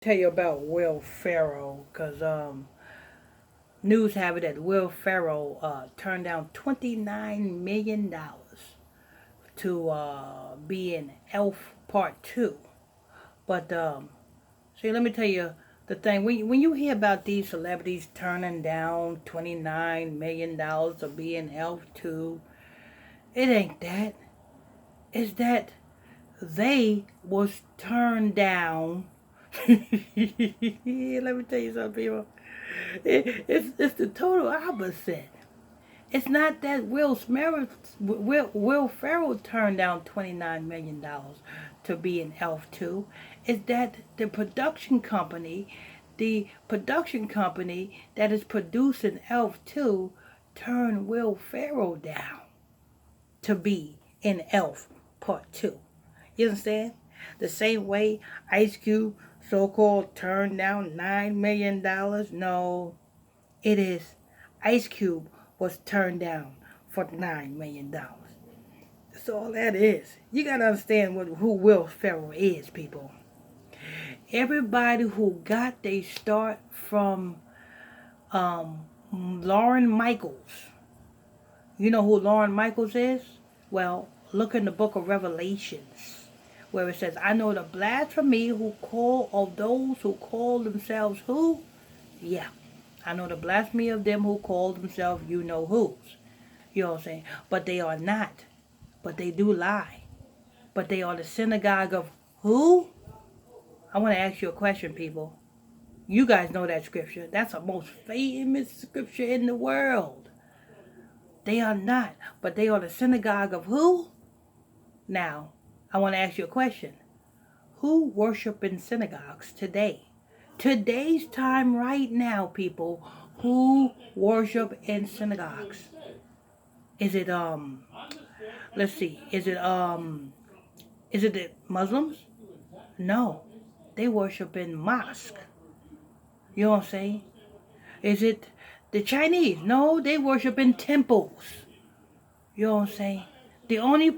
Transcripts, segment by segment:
Tell you about Will Ferrell, because news have it that Will Ferrell turned down $29 million to be in Elf Part 2. But see, let me tell you the thing. When you hear about these celebrities turning down $29 million to be in Elf 2, it ain't that. It's that they was turned down. Let me tell you something, people. It's the total opposite. It's not that Will Ferrell turned down $29 million to be in Elf 2. It's that the production company that is producing Elf 2 turned Will Ferrell down to be in Elf Part 2. You understand? The same way Ice Cube so-called turned down $9 million. No, it is Ice Cube was turned down for $9 million. That's all that is. You gotta understand who Will Ferrell is, people. Everybody who got their start from Lauren Michaels. You know who Lauren Michaels is? Well, look in the book of Revelations, where it says, I know the blasphemy who call of those who call themselves who? Yeah. I know the blasphemy of them who call themselves you know who's. You know what I'm saying? But they are not. But they do lie. But they are the synagogue of who? I want to ask you a question, people. You guys know that scripture. That's the most famous scripture in the world. They are not. But they are the synagogue of who? Now, I want to ask you a question. Who worship in synagogues today? Today's time right now, people, who worship in synagogues? Is it let's see, is it the Muslims? No. They worship in mosque. You know what I'm saying? Is it the Chinese? No, they worship in temples. You know what I'm saying? The only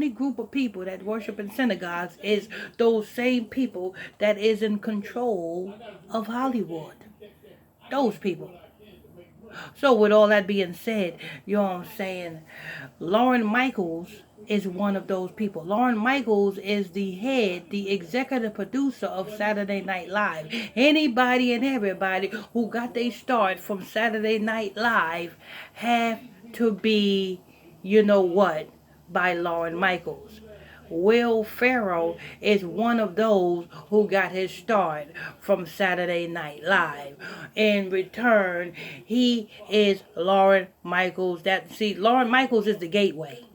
group of people that worship in synagogues is those same people that is in control of Hollywood. Those people. So with all that being said, you know what I'm saying? Lauren Michaels is one of those people. Lauren Michaels is the executive producer of Saturday Night Live. Anybody and everybody who got their start from Saturday Night Live have to be, you know what, by Lauren Michaels. Will Ferrell is one of those who got his start from Saturday Night Live. In return, he is Lauren Michaels. Lauren Michaels is the gateway.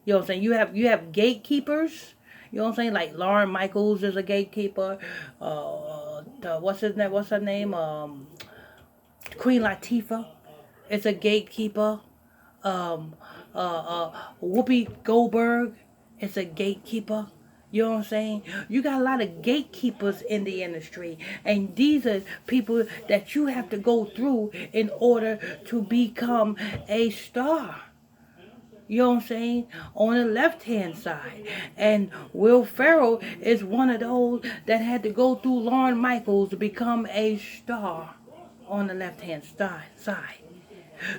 You know what I'm saying? You have gatekeepers. You know what I'm saying? Like Lauren Michaels is a gatekeeper. What's his name? What's her name? Queen Latifah is a gatekeeper. Um, Whoopi Goldberg is a gatekeeper. You know what I'm saying? You got a lot of gatekeepers in the industry, and these are people that you have to go through in order to become a star. You know what I'm saying? On the left hand side. And Will Ferrell is one of those that had to go through Lauren Michaels to become a star on the left hand side.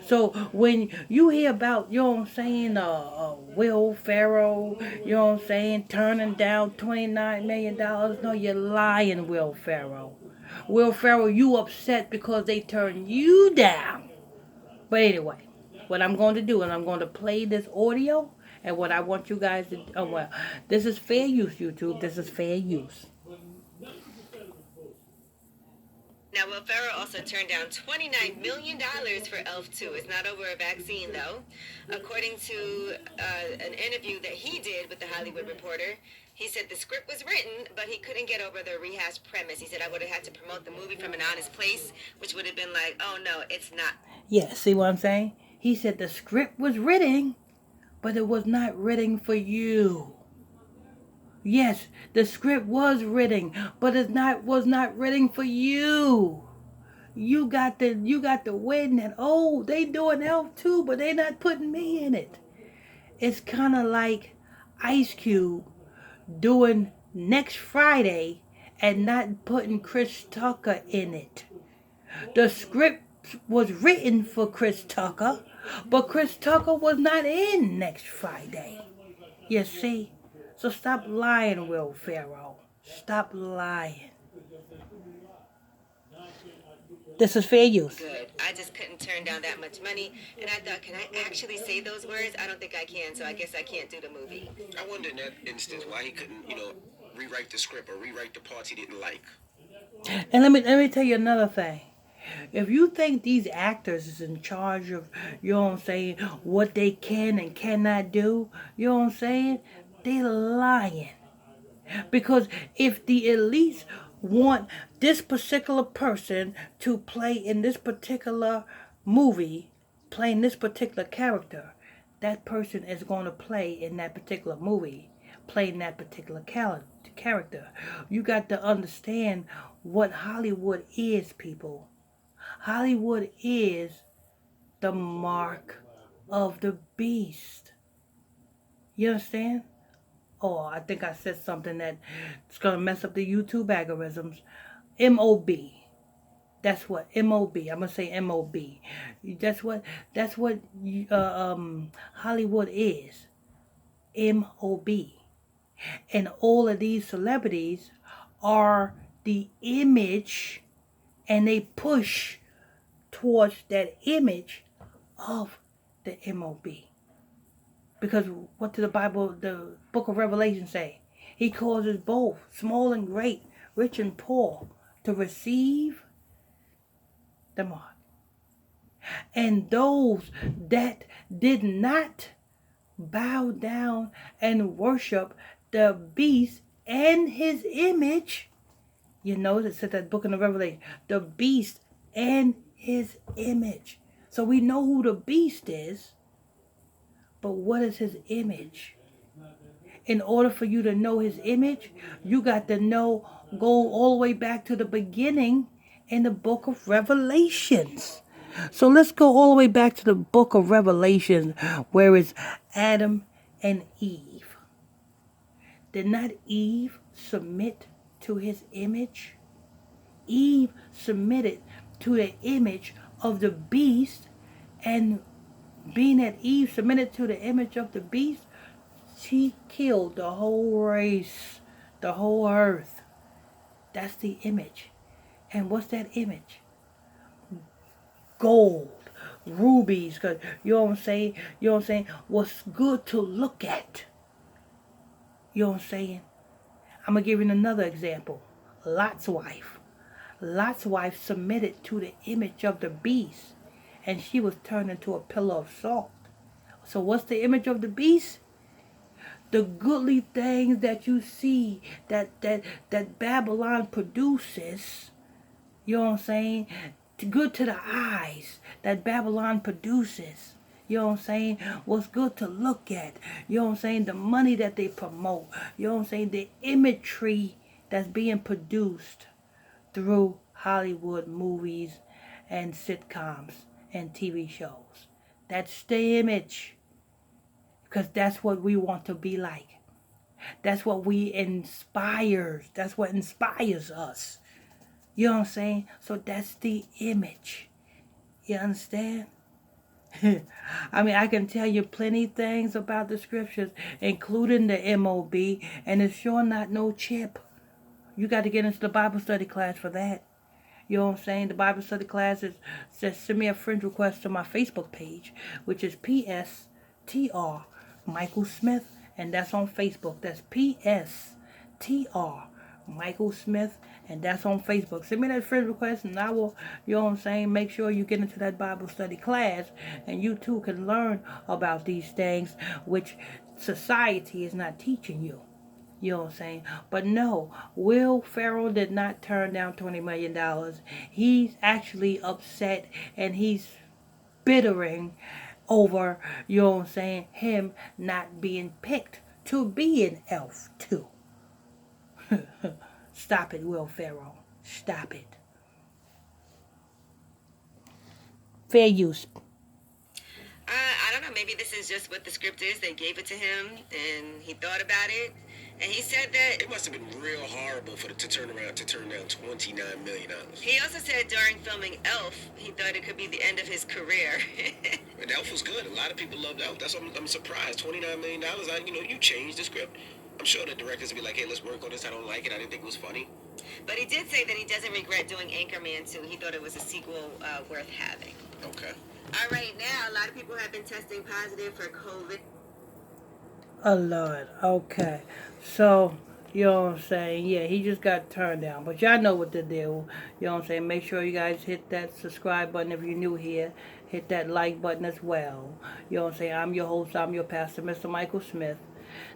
So when you hear about, you know what I'm saying, Will Ferrell, you know what I'm saying, turning down $29 million, no, you're lying, Will Ferrell. Will Ferrell, you upset because they turned you down. But anyway, what I'm going to do is I'm going to play this audio, and what I want you guys to, oh well, this is fair use, YouTube. This is fair use. Now, Will Ferrell also turned down $29 million for Elf 2. It's not over a vaccine, though. According to an interview that he did with The Hollywood Reporter, he said the script was written, but he couldn't get over the rehashed premise. He said, I would have had to promote the movie from an honest place, which would have been like, oh, no, it's not. Yeah, see what I'm saying? He said the script was written, but it was not written for you. Yes, the script was written, but was not written for you. You got the win that, oh, they doing Elf too, but they not putting me in it. It's kind of like Ice Cube doing Next Friday and not putting Chris Tucker in it. The script was written for Chris Tucker, but Chris Tucker was not in next Friday. You see? So stop lying, Will Ferrell. Stop lying. This is fair use. Good. I just couldn't turn down that much money, and I thought, can I actually say those words? I don't think I can, so I guess I can't do the movie. I wonder in that instance why he couldn't, rewrite the script or rewrite the parts he didn't like. And let me tell you another thing. If you think these actors is in charge of, you know what I'm saying, what they can and cannot do, you know what I'm saying, they lying. Because if the elites want this particular person to play in this particular movie, playing this particular character, that person is going to play in that particular movie, playing that particular character. You got to understand what Hollywood is, people. Hollywood is the mark of the beast. You understand? Oh, I think I said something that's going to mess up the YouTube algorithms. M-O-B. That's what M-O-B. I'm going to say M-O-B. That's what Hollywood is. M-O-B. And all of these celebrities are the image, and they push towards that image of the M-O-B. Because what did the book of Revelation say? He causes both, small and great, rich and poor, to receive the mark. And those that did not bow down and worship the beast and his image, you know, it said that book in the Revelation, the beast and his image. So we know who the beast is, but what is his image? In order for you to know his image, you got to go all the way back to the beginning in the book of Revelations. So let's go all the way back to the book of Revelations, where it's Adam and Eve. Did not Eve submit to his image? Eve submitted to the image of the beast, and being that Eve submitted to the image of the beast, she killed the whole race, the whole earth. That's the image. And what's that image? Gold, rubies, cause you know what I'm saying? You know what I'm saying? What's good to look at. You know what I'm saying? I'm gonna give you another example. Lot's wife. Lot's wife submitted to the image of the beast, and she was turned into a pillar of salt. So what's the image of the beast? The goodly things that you see that Babylon produces, you know what I'm saying? Good to the eyes that Babylon produces. You know what I'm saying? What's good to look at. You know what I'm saying? The money that they promote. You know what I'm saying? The imagery that's being produced through Hollywood movies and sitcoms and TV shows. That's the image. Because that's what we want to be like. That's what that's what inspires us. You know what I'm saying? So that's the image. You understand? I mean, I can tell you plenty things about the scriptures, including the M-O-B, and it's sure not no chip. You got to get into the Bible study class for that. You know what I'm saying? The Bible study class says send me a friend request to my Facebook page, which is PSTR Michael Smith, and that's on Facebook. That's PSTR Michael Smith, and that's on Facebook. Send me that friend request, and I will, you know what I'm saying, make sure you get into that Bible study class, and you too can learn about these things which society is not teaching you. You know what I'm saying? But no, Will Ferrell did not turn down $20 million. He's actually upset, and he's bittering over, you know what I'm saying, him not being picked to be an elf too. Stop it, Will Ferrell. Stop it. Fair use. I don't know. Maybe this is just what the script is. They gave it to him, and he thought about it, And he said that It must have been real horrible for to turn down $29 million. he also said during filming Elf, he thought it could be the end of his career. And Elf was good. A lot of people loved Elf. That's what I'm surprised. $29 million. You changed the script. I'm sure the directors will be like, hey, let's work on this. I don't like it. I didn't think it was funny. But he did say that he doesn't regret doing Anchorman 2. He thought it was a sequel worth having. Okay. All right, now a lot of people have been testing positive for COVID. Oh, Lord. Okay. So, you know what I'm saying? Yeah, he just got turned down. But y'all know what to do. You know what I'm saying? Make sure you guys hit that subscribe button if you're new here. Hit that like button as well. You know what I'm saying? I'm your host. I'm your pastor, Mr. Michael Smith.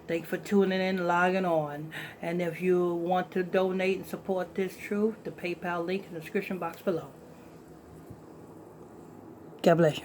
Thank you for tuning in, logging on. And if you want to donate and support this truth, the PayPal link in the description box below. God bless you.